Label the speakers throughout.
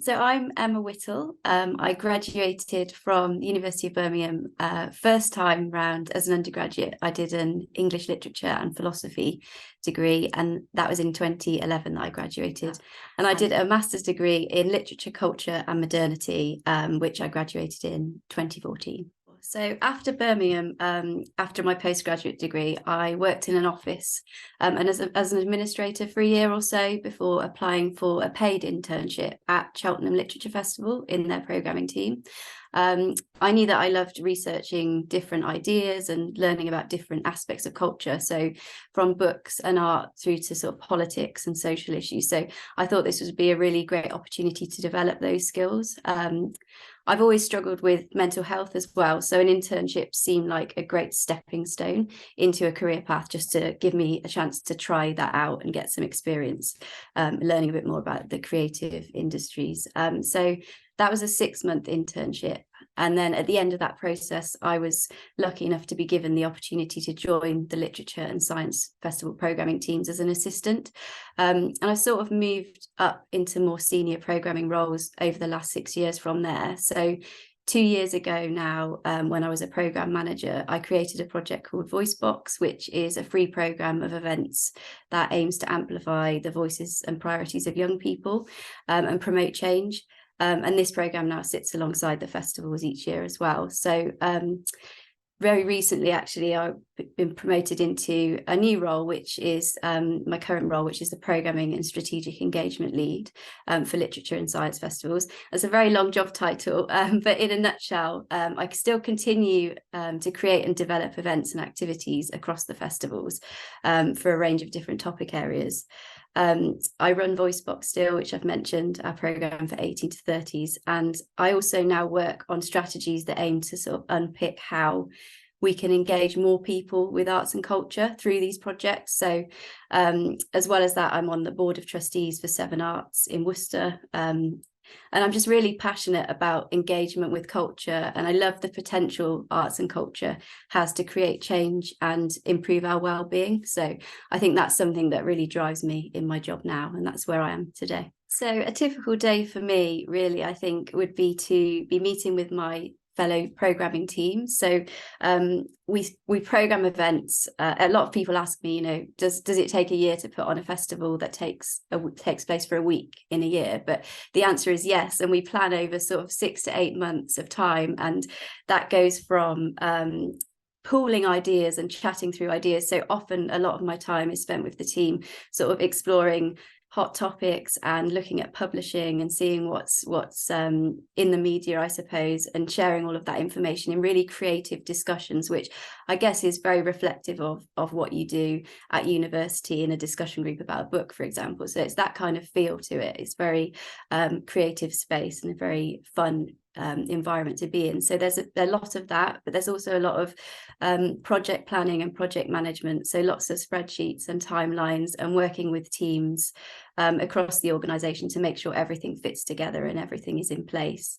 Speaker 1: So I'm Emma Whittle. I graduated from the University of Birmingham first time round as an undergraduate. I did an English literature and philosophy degree, and that was in 2011 that I graduated. And I did a master's degree in literature, culture and modernity, which I graduated in 2014. So after Birmingham, after my postgraduate degree, I worked in an office and as an administrator for a year or so before applying for a paid internship at Cheltenham Literature Festival in their programming team. I knew that I loved researching different ideas and learning about different aspects of culture. So from books and art through to sort of politics and social issues. So I thought this would be a really great opportunity to develop those skills. I've always struggled with mental health as well. So an internship seemed like a great stepping stone into a career path, just to give me a chance to try that out and get some experience, learning a bit more about the creative industries. So that was a 6-month internship. And then at the end of that process, I was lucky enough to be given the opportunity to join the Literature and Science Festival programming teams as an assistant. And I sort of moved up into more senior programming roles over the last 6 years from there. So 2 years ago now, when I was a program manager, I created a project called VoiceBox, which is a free program of events that aims to amplify the voices and priorities of young people and promote change. And this program now sits alongside the festivals each year as well. So very recently, actually, I've been promoted into a new role, which is my current role, which is the Programming and Strategic Engagement Lead for Literature and Science Festivals. It's a very long job title, but in a nutshell, I still continue to create and develop events and activities across the festivals for a range of different topic areas. I run VoiceBox still, which I've mentioned, our programme for 18 to 30s. And I also now work on strategies that aim to sort of unpick how we can engage more people with arts and culture through these projects. So as well as that, I'm on the board of trustees for Seven Arts in Worcester. And I'm just really passionate about engagement with culture. And I love the potential arts and culture has to create change and improve our well-being. So I think that's something that really drives me in my job now. And that's where I am today. So a typical day for me, really, I think would be to be meeting with my fellow programming teams. So we program events. A lot of people ask me, you know, does it take a year to put on a festival that takes place for a week in a year? But the answer is yes. And we plan over sort of 6 to 8 months of time. And that goes from pooling ideas and chatting through ideas. So often a lot of my time is spent with the team, sort of exploring hot topics and looking at publishing and seeing what's in the media, I suppose, and sharing all of that information in really creative discussions, which I guess is very reflective of what you do at university in a discussion group about a book, for example. So it's that kind of feel to it. It's very creative space and a very fun environment to be in. So there's a lot of that, but there's also a lot of project planning and project management. So lots of spreadsheets and timelines and working with teams across the organisation to make sure everything fits together and everything is in place.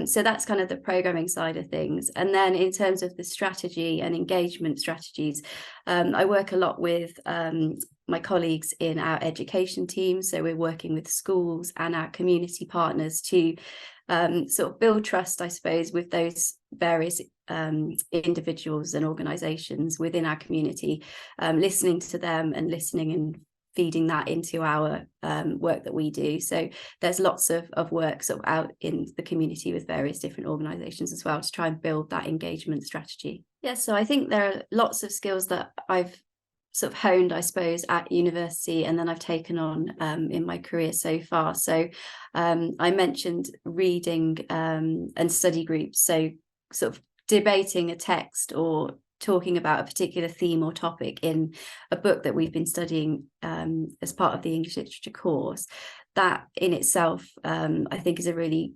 Speaker 1: So that's kind of the programming side of things. And then in terms of the strategy and engagement strategies, I work a lot with my colleagues in our education team. So we're working with schools and our community partners to sort of build trust, I suppose, with those various individuals and organisations within our community, listening to them and listening and feeding that into our work that we do. So there's lots of work sort of out in the community with various different organisations as well to try and build that engagement strategy. Yeah, so I think there are lots of skills that I've sort of honed, I suppose, at university, and then I've taken on in my career so far. So I mentioned reading and study groups, so sort of debating a text or talking about a particular theme or topic in a book that we've been studying as part of the English literature course. That in itself, I think, is a really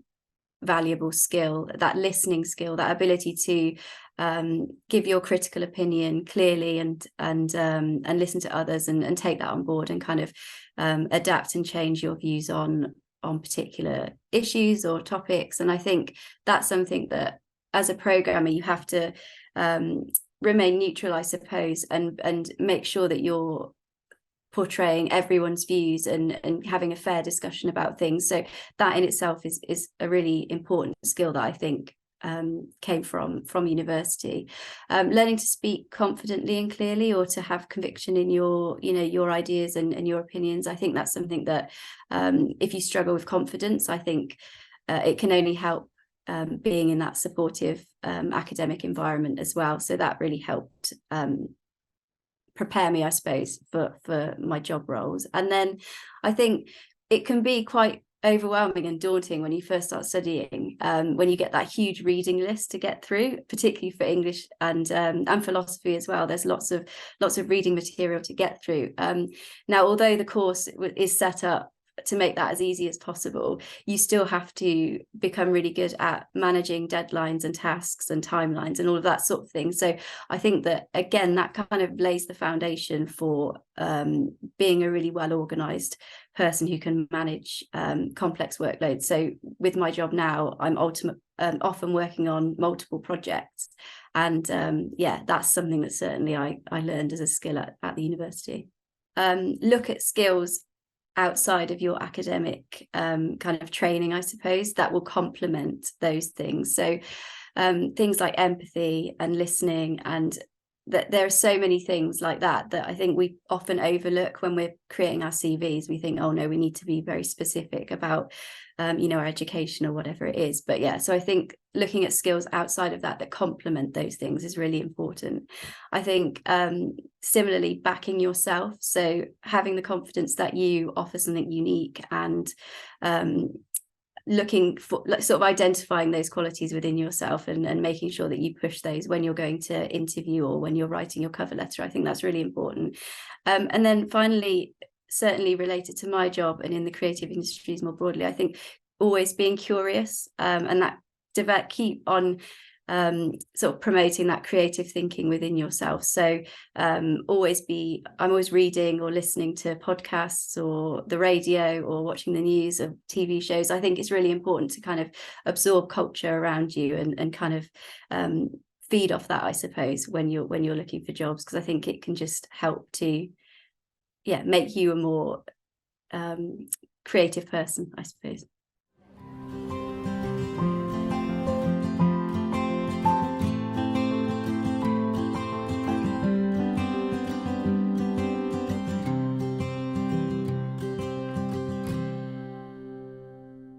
Speaker 1: valuable skill, that listening skill, that ability to give your critical opinion clearly and listen to others and take that on board and kind of adapt and change your views on particular issues or topics. And I think that's something that as a programmer you have to remain neutral, I suppose, and make sure that you're portraying everyone's views and having a fair discussion about things. So that in itself is a really important skill that I think came from university. Learning to speak confidently and clearly, or to have conviction in your ideas and your opinions. I think that's something that if you struggle with confidence, I think it can only help being in that supportive academic environment as well. So that really helped prepare me, I suppose, for my job roles. And then I think it can be quite overwhelming and daunting when you first start studying, when you get that huge reading list to get through, particularly for English and philosophy as well. There's lots of reading material to get through. Now, although the course is set up to make that as easy as possible, you still have to become really good at managing deadlines and tasks and timelines and all of that sort of thing. So I think that, again, that kind of lays the foundation for being a really well organized person who can manage complex workloads. So with my job now, I'm often working on multiple projects, and that's something that certainly I learned as a skill at the university. Look at skills outside of your academic kind of training, I suppose, that will complement those things. So things like empathy and listening, and that there are so many things like that I think we often overlook when we're creating our CVs. We think, oh no, we need to be very specific about our education or whatever it is. But yeah, so I think looking at skills outside of that complement those things is really important. I think similarly, backing yourself, so having the confidence that you offer something unique, and looking for, like, sort of identifying those qualities within yourself and making sure that you push those when you're going to interview or when you're writing your cover letter. I think that's really important. And then finally, certainly related to my job and in the creative industries more broadly, I think always being curious, and that keep on sort of promoting that creative thinking within yourself. So I'm always reading or listening to podcasts or the radio or watching the news of TV shows. I think it's really important to kind of absorb culture around you and kind of feed off that, I suppose, when you're looking for jobs, because I think it can just help to make you a more creative person, I suppose.